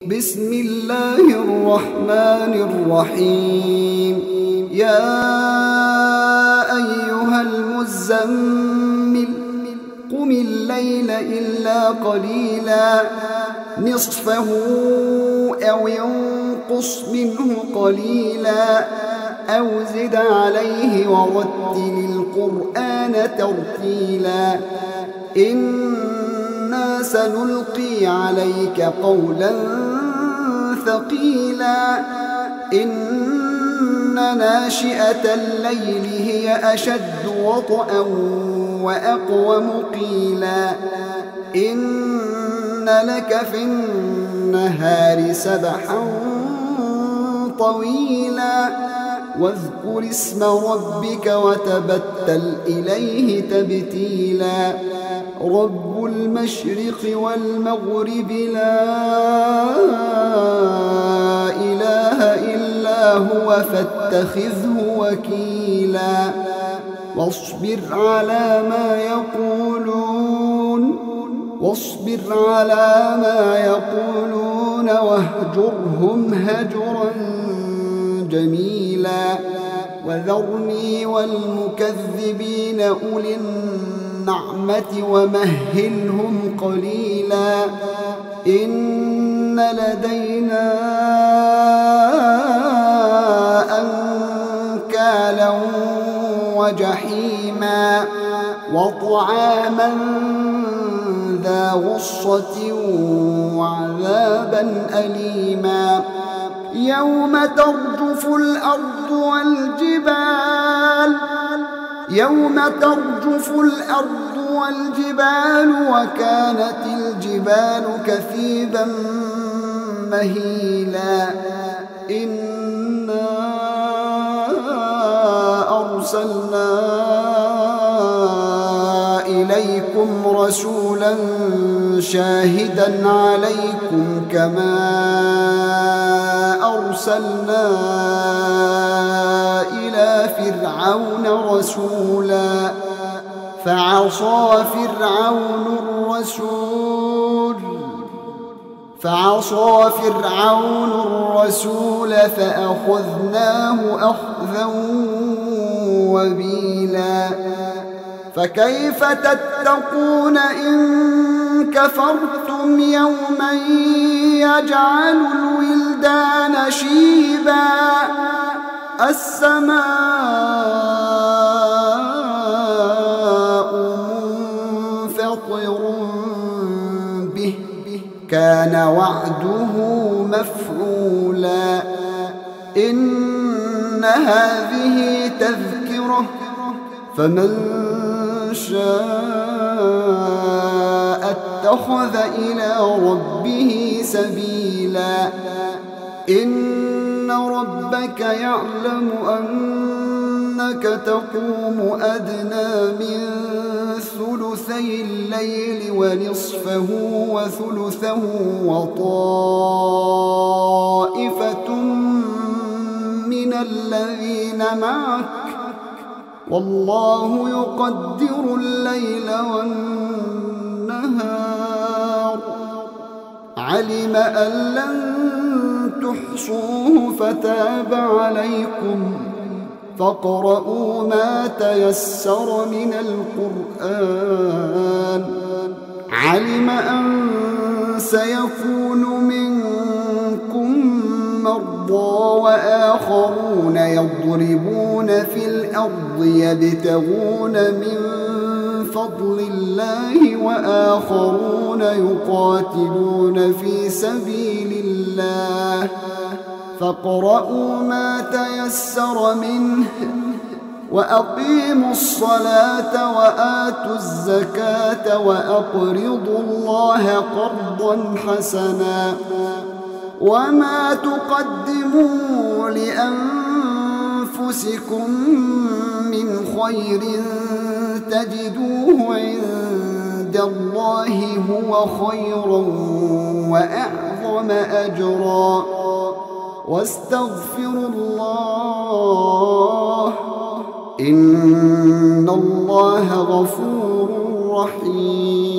بسم الله الرحمن الرحيم. يا أيها المزمل قم الليل إلا قليلا نصفه أو ينقص منه قليلا أو زد عليه ورتل القرآن ترتيلا إنا سنلقي عليك قولا ثقيلا إن ناشئة الليل هي أشد وطئا وأقوم قيلا إن لك في النهار سبحا طويلا واذكر اسم ربك وتبتل إليه تبتيلا رب المشرق والمغرب لا إله إلا هو فاتخذه وكيلا واصبر على ما يقولون واهجرهم هجرا جميلا وذرني والمكذبين أولي النعمة ومهلهم قليلا إن لدينا أنكالا وجحيما وطعاما ذا غصة وعذابا أليما يوم ترجف الأرض والجبال وكانت الجبال كثيبا مهيلا إنا أرسلنا إليكم رسولا شاهدا عليكم كما أرسلنا إلى فرعون رسولا فعصى فرعون الرسول فأخذناه أخذا وبيلا فكيف تتقون إن كفرتم يوما يجعل الولدان شيبا السماء منفطر به كان وعده مفعولا إن هذه تذكرة فمن شاء اتخذ إلى ربه سبيلا إن ربك يعلم أنك تقوم أدنى من ثلثي الليل ونصفه وثلثه وطائفة من الذين معك والله يقدر الليل والنهار علم أن لن تحصوه فتاب عليكم فاقرؤوا ما تيسر من القرآن علم أن سيكون منكم مرضى وآخرون يضربون في الأرض يبتغون من فضل الله وآخرون يقاتلون في سبيل الله فاقرؤوا ما تيسر منه وأقيموا الصلاة وآتوا الزكاة وأقرضوا الله قرضا حسنا وما تقدموا لأنفسكم من خير تجدوه عند الله هو خيرا وأعظم أجرا واستغفروا الله إن الله غفور رحيم.